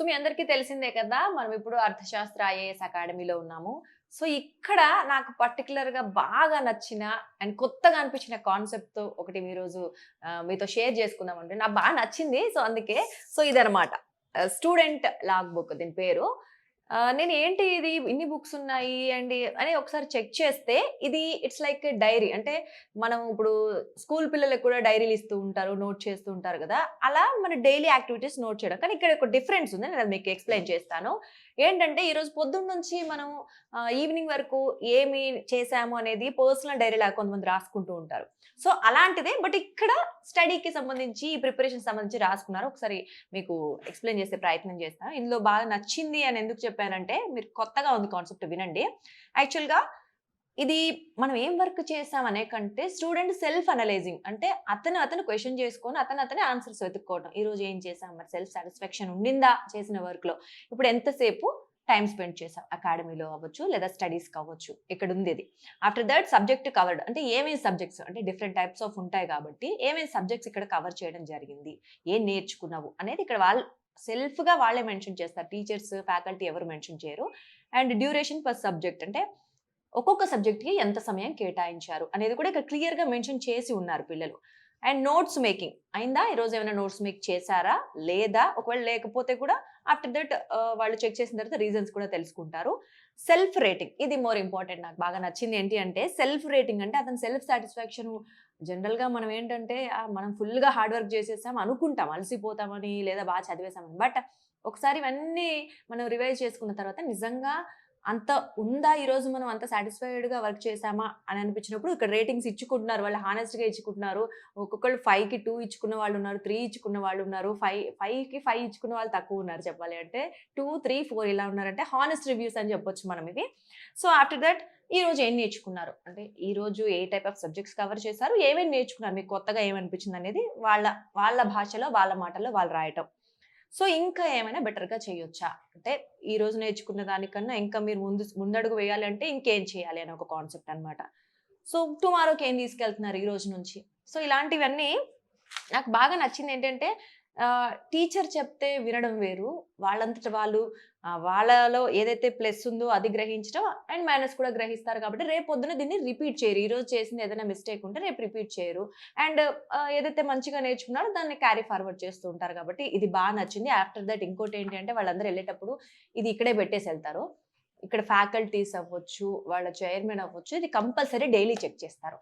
So మీ అందరికీ తెలిసిందే కదా! మనం ఇప్పుడు అర్థశాస్త్ర ఐఏఎస్ అకాడమీలో ఉన్నాము. సో ఇక్కడ నాకు పర్టిక్యులర్‌గా బాగా నచ్చిన అండ్ కొత్తగా అనిపించిన కాన్సెప్ట్‌తో ఒకటి ఈరోజు మీతో షేర్ చేసుకుందామండి. నాకు బాగా నచ్చింది. సో అందుకే ఇదనమాట. స్టూడెంట్ లాగ్ బుక్ దీని పేరు. నేను ఏంటి ఇది ఇన్ని బుక్స్ ఉన్నాయి అండ్ అని ఒకసారి చెక్ చేస్తే ఇది ఇట్స్ లైక్ డైరీ. అంటే మనం ఇప్పుడు స్కూల్ పిల్లలకి కూడా డైరీలు ఇస్తూ ఉంటారు. నోట్ చేస్తూ ఉంటారు కదా! అలా మన డైలీ యాక్టివిటీస్ నోట్ చేయడం. కానీ ఇక్కడ ఒక డిఫరెన్స్ ఉంది. నేను అది మీకు ఎక్స్‌ప్లెయిన్ చేస్తాను. ఏంటంటే ఈరోజు పొద్దున్న నుంచి మనం ఈవినింగ్ వరకు ఏమి చేశాము అనేది పర్సనల్ డైరీలాగా కొంతమంది రాసుకుంటూ ఉంటారు. సో అలాంటిదే బట్ ఇక్కడ స్టడీకి సంబంధించి, ఈ ప్రిపరేషన్‌కి సంబంధించి రాసుకున్నారు. ఒకసారి మీకు ఎక్స్‌ప్లెయిన్ చేసే ప్రయత్నం చేస్తాను. ఇందులో బాగా నచ్చింది అని ఎందుకు చెప్పానంటే, మీరు కొత్తగా ఉంది కాన్సెప్ట్ వినండి. యాక్చువల్‌గా ఇది మనం ఏం వర్క్ చేసాం అనే కంటే స్టూడెంట్ సెల్ఫ్ అనలైజింగ్. అంటే అతను క్వెషన్ చేసుకొని అతనే ఆన్సర్స్ వెతుక్కోవడం. ఈరోజు ఏం చేసాం? మరి సెల్ఫ్ సాటిస్ఫాక్షన్ ఉండిందా చేసిన వర్క్‌లో? ఇప్పుడు ఎంతసేపు టైమ్ స్పెండ్ చేసాం? అకాడమీలో అవ్వచ్చు, లేదా స్టడీస్‌కి అవ్వచ్చు. ఇక్కడుంది ఇది. After that subject covered. అంటే ఏమేం సబ్జెక్ట్స్ అంటే డిఫరెంట్ టైప్స్ ఆఫ్ ఉంటాయి కాబట్టి, ఏమేం సబ్జెక్ట్స్ ఇక్కడ కవర్ చేయడం జరిగింది? ఏం నేర్చుకున్నావు? అనేది ఇక్కడ వాళ్ళు సెల్ఫ్‌గా వాళ్ళే మెన్షన్ చేస్తారు. టీచర్స్, ఫ్యాకల్టీ ఎవరు మెన్షన్ చేయరు. అండ్ డ్యూరేషన్ పర్ సబ్జెక్ట్ అంటే ఒక్కొక్క సబ్జెక్ట్‌కి ఎంత సమయం కేటాయించారు అనేది కూడా ఇక్కడ క్లియర్‌గా మెన్షన్ చేసి ఉన్నారు పిల్లలు. అండ్ నోట్స్ మేకింగ్ అయిందా? ఈరోజు ఏమైనా నోట్స్ మేక్ చేశారా? లేదా? ఒకవేళ లేకపోతే కూడా ఆఫ్టర్ దట్ వాళ్ళు చెక్ చేసిన తర్వాత రీజన్స్ కూడా తెలుసుకుంటారు. సెల్ఫ్ రేటింగ్ ఇది మోర్ ఇంపార్టెంట్. నాకు బాగా నచ్చింది ఏంటి అంటే సెల్ఫ్ రేటింగ్ అంటే అతని సెల్ఫ్ సాటిస్ఫాక్షన్. జనరల్‌గా మనం ఏంటంటే మనం ఫుల్‌గా హార్డ్ వర్క్ చేసేసాం అనుకుంటాం. అలసిపోతామని లేదా బాగా చదివేసామని. బట్ ఒకసారి ఇవన్నీ మనం రివైజ్ చేసుకున్న తర్వాత నిజంగా అంత ఉందా? ఈరోజు మనం అంత సాటిస్ఫైడ్‌గా వర్క్ చేశామా? అని అనిపించినప్పుడు ఇక్కడ రేటింగ్స్ ఇచ్చుకుంటున్నారు. వాళ్ళు హానెస్ట్‌గా ఇచ్చుకుంటున్నారు. ఒక్కొక్కళ్ళు 5కి 2 ఇచ్చుకున్న వాళ్ళున్నారు. 3 ఇచ్చుకున్న వాళ్ళున్నారు. 5కి 5 ఇచ్చుకున్న వాళ్ళు తక్కువున్నారు చెప్పాలి అంటే. 2, 3, 4 ఇలా ఉన్నారంటే హానెస్ట్ రివ్యూస్ అని చెప్పొచ్చు మనం ఇవి. సో, ఆఫ్టర్ థట్ ఈరోజు ఏం నేర్చుకున్నారు? అంటే ఈరోజు ఏ టైప్ ఆఫ్ సబ్జెక్ట్స్ కవర్ చేశారు? ఏమేమి నేర్చుకున్నారు? మీకు కొత్తగా ఏమనిపించిందనేది వాళ్ళ భాషలో, వాళ్ళ మాటల్లో వాళ్ళు రాయటం. సో, ఇంకా ఏమైనా బెటర్‌గా చేయొచ్చా? అంటే ఈరోజు నేర్చుకున్న దానికన్నా ఇంకా మీరు ముందడుగు వేయాలి అంటే ఇంకేం చేయాలి అని ఒక కాన్సెప్ట్ అన్నమాట. సో, టుమారోకి ఏం తీసుకెళ్తున్నారు ఈ రోజు నుంచి? సో, ఇలాంటివన్నీ నాకు బాగా నచ్చిందేంటంటే టీచర్ చెప్తే వినడం వేరు. వాళ్ళంతట వాళ్ళు వాళ్ళలో ఏదైతే ప్లస్ ఉందో అది గ్రహించడం అండ్ మైనస్ కూడా గ్రహిస్తారు కాబట్టి రేపొద్దున దీన్ని రిపీట్ చేయరు. ఈరోజు చేసింది ఏదైనా మిస్టేక్ ఉంటే రేపు రిపీట్ చేయరు. అండ్ ఏదైతే మంచిగా నేర్చుకున్నారో దాన్ని క్యారీ ఫార్వర్డ్ చేస్తూ ఉంటారు కాబట్టి ఇది నచ్చింది. ఆఫ్టర్ దట్ ఇంకోటేంటి అంటే వాళ్ళందరూ ఎళ్ళేటప్పుడు ఇది ఇక్కడే పెట్టేసెళ్తారు. ఇక్కడ ఫ్యాకల్టీస్ అవ్వచ్చు, వాళ్ళ చైర్మన్ అవ్వచ్చు. ఇది కంపల్సరీ డైలీ చెక్ చేస్తారు.